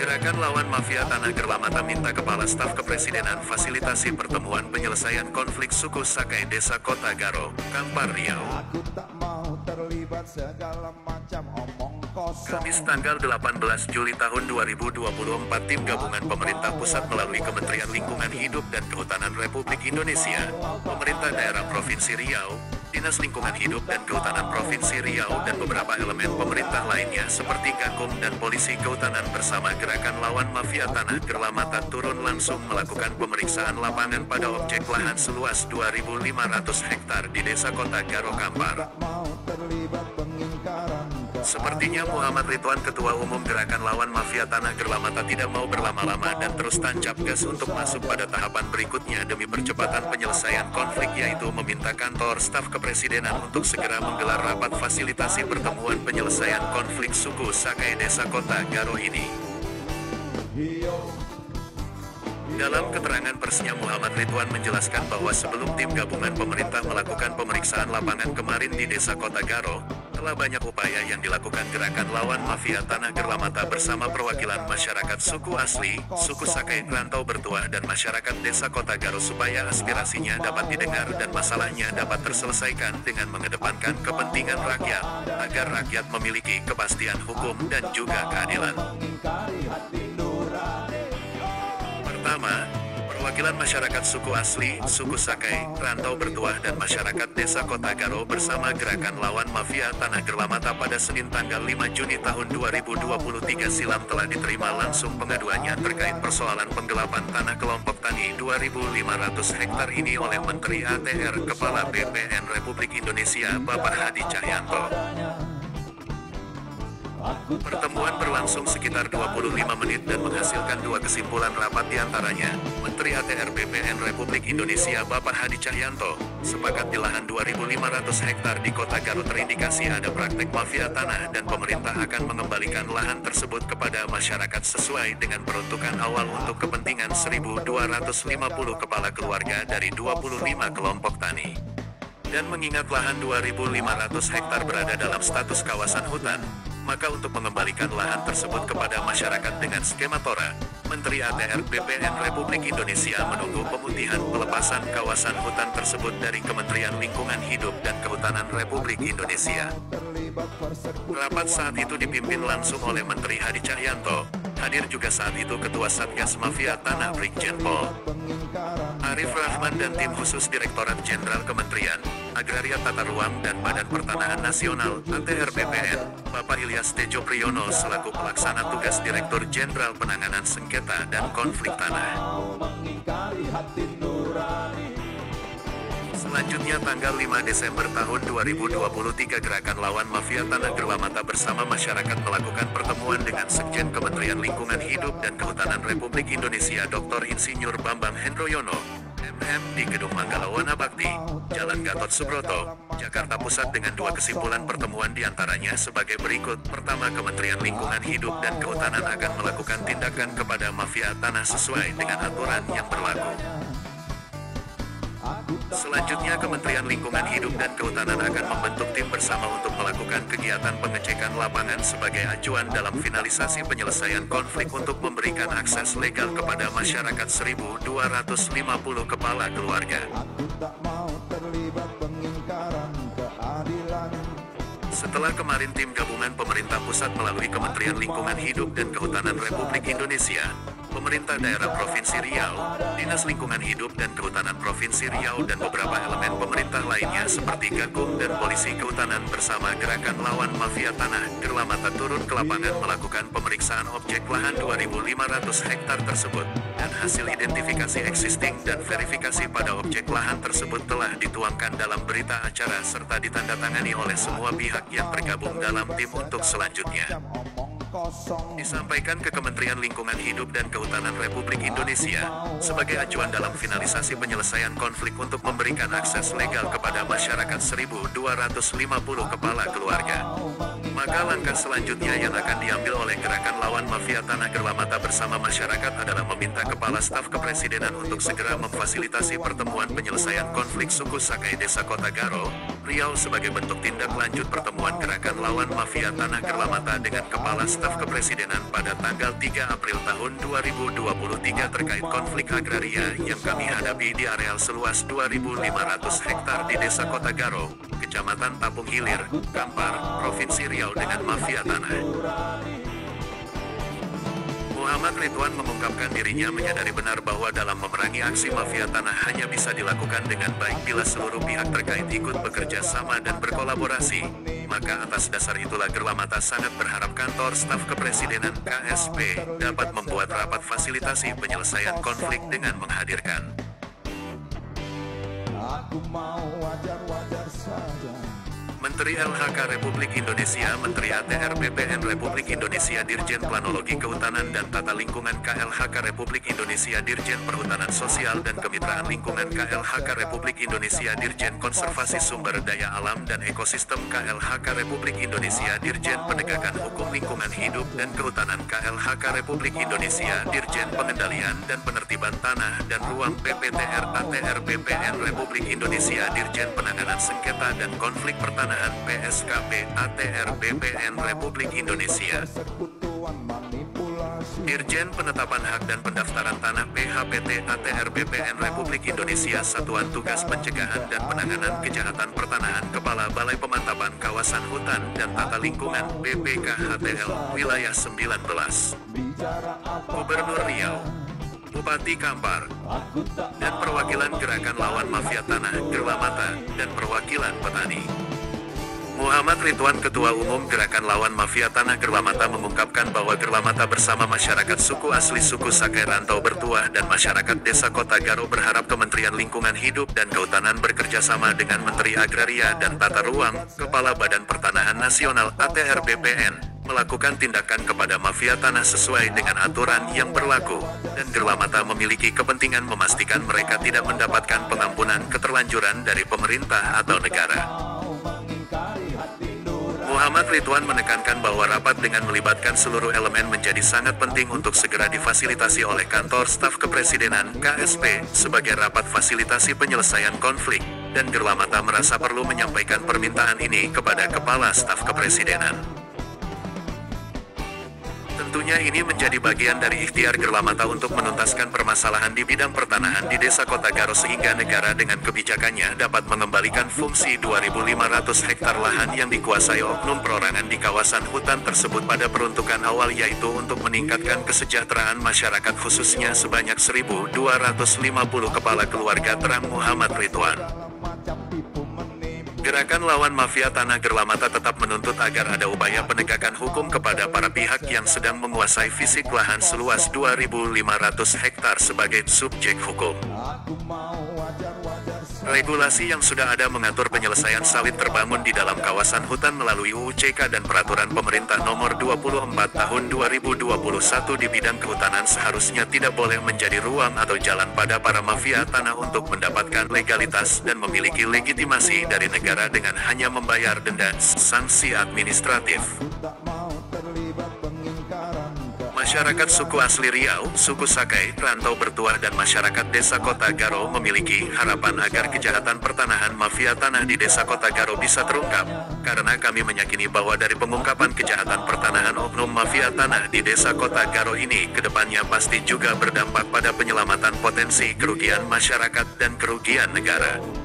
Gerakan Lawan Mafia Tanah Gerlamata minta Kepala Staf Kepresidenan fasilitasi pertemuan penyelesaian konflik suku Sakai Desa Kota Garo, Kampar Riau. Aku tak mau terlibat segala macam omong kosong. Kamis tanggal 18 Juli tahun 2024, tim gabungan pemerintah pusat melalui Kementerian Lingkungan Hidup dan Kehutanan Republik Indonesia, pemerintah daerah Provinsi Riau, Dinas Lingkungan Hidup dan Kehutanan Provinsi Riau dan beberapa elemen pemerintah lainnya seperti Gakum dan Polisi Kehutanan bersama Gerakan Lawan Mafia Tanah Gerlamata turun langsung melakukan pemeriksaan lapangan pada objek lahan seluas 2.500 hektar di Desa Kota Garo, Kampar. Sepertinya Muhammad Ridwan, Ketua Umum Gerakan Lawan Mafia Tanah Gerlamata, tidak mau berlama-lama dan terus tancap gas untuk masuk pada tahapan berikutnya demi percepatan penyelesaian konflik, yaitu meminta kantor staf kepresidenan untuk segera menggelar rapat fasilitasi pertemuan penyelesaian konflik suku Sakai Desa Kota Garo ini. Dalam keterangan persnya, Muhammad Ridwan menjelaskan bahwa sebelum tim gabungan pemerintah melakukan pemeriksaan lapangan kemarin di Desa Kota Garo, telah banyak upaya yang dilakukan Gerakan Lawan Mafia Tanah Gerlamata bersama perwakilan masyarakat suku asli, suku Sakai, Rantau Bertuah dan masyarakat Desa Kota Garo supaya aspirasinya dapat didengar dan masalahnya dapat terselesaikan dengan mengedepankan kepentingan rakyat, agar rakyat memiliki kepastian hukum dan juga keadilan. Pertama, perwakilan masyarakat suku asli, suku Sakai, Rantau Bertuah dan masyarakat Desa Kota Garo bersama Gerakan Lawan Mafia Tanah Gerlamata pada Senin tanggal 5 Juni tahun 2023 silam telah diterima langsung pengaduannya terkait persoalan penggelapan tanah kelompok tani 2.500 hektar ini oleh Menteri ATR Kepala BPN Republik Indonesia Bapak Hadi Cahyanto. Pertemuan berlangsung sekitar 25 menit dan menghasilkan dua kesimpulan rapat, diantaranya Menteri ATR BPN Republik Indonesia Bapak Hadi Cahyanto sepakat di lahan 2.500 hektar di Kota Garo terindikasi ada praktek mafia tanah dan pemerintah akan mengembalikan lahan tersebut kepada masyarakat sesuai dengan peruntukan awal untuk kepentingan 1.250 kepala keluarga dari 25 kelompok tani. Dan mengingat lahan 2.500 hektar berada dalam status kawasan hutan, maka untuk mengembalikan lahan tersebut kepada masyarakat dengan skema TORA, Menteri ATR BPN Republik Indonesia menunggu pemutihan pelepasan kawasan hutan tersebut dari Kementerian Lingkungan Hidup dan Kehutanan Republik Indonesia. Rapat saat itu dipimpin langsung oleh Menteri Hadi Cahyanto. Hadir juga saat itu Ketua Satgas Mafia Tanah Brigjen Pol Arif Rahman dan tim khusus Direktorat Jenderal Kementerian Agraria, Tata Ruang dan Badan Pertanahan Nasional ATR BPN, Bapak Ilyas Tejo Priyono selaku pelaksana tugas Direktur Jenderal Penanganan Sengketa dan Konflik Tanah. Selanjutnya tanggal 5 Desember tahun 2023 Gerakan Lawan Mafia Tanah Gerlamata bersama masyarakat melakukan pertemuan dengan Sekjen Kementerian Lingkungan Hidup dan Kehutanan Republik Indonesia Dr. Insinyur Bambang Hendroyono, MM, di Gedung Manggala Wana Bakti, Jalan Gatot Subroto, Jakarta Pusat dengan dua kesimpulan pertemuan diantaranya sebagai berikut. Pertama, Kementerian Lingkungan Hidup dan Kehutanan akan melakukan tindakan kepada mafia tanah sesuai dengan aturan yang berlaku. Selanjutnya, Kementerian Lingkungan Hidup dan Kehutanan akan membentuk tim bersama untuk melakukan kegiatan pengecekan lapangan sebagai acuan dalam finalisasi penyelesaian konflik untuk memberikan akses legal kepada masyarakat 1.250 kepala keluarga. Setelah kemarin tim gabungan pemerintah pusat melalui Kementerian Lingkungan Hidup dan Kehutanan Republik Indonesia, pemerintah daerah Provinsi Riau, Dinas Lingkungan Hidup dan Kehutanan Provinsi Riau dan beberapa elemen pemerintah lainnya seperti Gakum dan Polisi Kehutanan bersama Gerakan Lawan Mafia Tanah Gerlamata turun ke lapangan melakukan pemeriksaan objek lahan 2.500 hektar tersebut, dan hasil identifikasi existing dan verifikasi pada objek lahan tersebut telah dituangkan dalam berita acara serta ditandatangani oleh semua pihak yang tergabung dalam tim untuk selanjutnya disampaikan ke Kementerian Lingkungan Hidup dan Kehutanan Republik Indonesia sebagai acuan dalam finalisasi penyelesaian konflik untuk memberikan akses legal kepada masyarakat 1.250 kepala keluarga. Maka langkah selanjutnya yang akan diambil oleh Gerakan Lawan Mafia Tanah Gerlamata bersama masyarakat adalah meminta Kepala Staf Kepresidenan untuk segera memfasilitasi pertemuan penyelesaian konflik suku Sakai Desa Kota Garo, Riau sebagai bentuk tindak lanjut pertemuan gerakan lawan mafia tanah Gerlamata dengan Kepala Staf Kepresidenan pada tanggal 3 April tahun 2023 terkait konflik agraria yang kami hadapi di areal seluas 2.500 hektar di Desa Kota Garo, Kecamatan Tapung Hilir, Kampar, Provinsi Riau dengan mafia tanah. Muhammad Ridwan mengungkapkan dirinya menyadari benar bahwa dalam memerangi aksi mafia tanah hanya bisa dilakukan dengan baik bila seluruh pihak terkait ikut bekerja sama dan berkolaborasi. Maka atas dasar itulah Gerlamata sangat berharap kantor staf kepresidenan KSP dapat membuat rapat fasilitasi penyelesaian konflik dengan menghadirkan Aku mau wajar-wajar saja. Menteri LHK Republik Indonesia, Menteri ATR BPN Republik Indonesia, Dirjen Planologi Kehutanan dan Tata Lingkungan KLHK Republik Indonesia, Dirjen Perhutanan Sosial dan Kemitraan Lingkungan KLHK Republik Indonesia, Dirjen Konservasi Sumber Daya Alam dan Ekosistem KLHK Republik Indonesia, Dirjen Penegakan Hukum Lingkungan Hidup dan Kehutanan KLHK Republik Indonesia, Dirjen Pengendalian dan Penertiban Tanah dan Ruang PPTR ATR BPN Republik Indonesia, Dirjen Penanganan Sengketa dan Konflik Pertanahan PSKP ATR BPN Republik Indonesia, Dirjen Penetapan Hak dan Pendaftaran Tanah PHPT ATR BPN Republik Indonesia, Satuan Tugas Pencegahan dan Penanganan Kejahatan Pertanahan, Kepala Balai Pemantapan Kawasan Hutan dan Tata Lingkungan BPKHTL Wilayah 19, Gubernur Riau, Bupati Kampar, dan perwakilan Gerakan Lawan Mafia Tanah Gerlamata dan perwakilan petani. Muhammad Ridwan, Ketua Umum Gerakan Lawan Mafia Tanah Gerlamata, mengungkapkan bahwa Gerlamata bersama masyarakat suku asli suku Sakai Rantau Bertuah dan masyarakat Desa Kota Garo berharap Kementerian Lingkungan Hidup dan Kehutanan bekerja sama dengan Menteri Agraria dan Tata Ruang, Kepala Badan Pertanahan Nasional ATR BPN, melakukan tindakan kepada mafia tanah sesuai dengan aturan yang berlaku, dan Gerlamata memiliki kepentingan memastikan mereka tidak mendapatkan pengampunan keterlanjuran dari pemerintah atau negara. Muhammad Ridwan menekankan bahwa rapat dengan melibatkan seluruh elemen menjadi sangat penting untuk segera difasilitasi oleh kantor staf kepresidenan KSP sebagai rapat fasilitasi penyelesaian konflik, dan Gerlamata merasa perlu menyampaikan permintaan ini kepada Kepala Staf Kepresidenan. Tentunya ini menjadi bagian dari ikhtiar Gerlamata untuk menuntaskan permasalahan di bidang pertanahan di Desa Kota Garo sehingga negara dengan kebijakannya dapat mengembalikan fungsi 2.500 hektar lahan yang dikuasai oknum perorangan di kawasan hutan tersebut pada peruntukan awal, yaitu untuk meningkatkan kesejahteraan masyarakat khususnya sebanyak 1.250 kepala keluarga, terang Muhammad Ridwan. Gerakan Lawan Mafia Tanah Gerlamata tetap menuntut agar ada upaya penegakan hukum kepada para pihak yang sedang menguasai fisik lahan seluas 2.500 hektar sebagai subjek hukum. Regulasi yang sudah ada mengatur penyelesaian sawit terbangun di dalam kawasan hutan melalui UU-CK dan Peraturan Pemerintah Nomor 24 Tahun 2021 di bidang kehutanan seharusnya tidak boleh menjadi ruang atau jalan pada para mafia tanah untuk mendapatkan legalitas dan memiliki legitimasi dari negara dengan hanya membayar denda sanksi administratif. Masyarakat suku asli Riau, suku Sakai, Rantau Bertuah dan masyarakat Desa Kota Garo memiliki harapan agar kejahatan pertanahan mafia tanah di Desa Kota Garo bisa terungkap, karena kami meyakini bahwa dari pengungkapan kejahatan pertanahan oknum mafia tanah di Desa Kota Garo ini kedepannya pasti juga berdampak pada penyelamatan potensi kerugian masyarakat dan kerugian negara.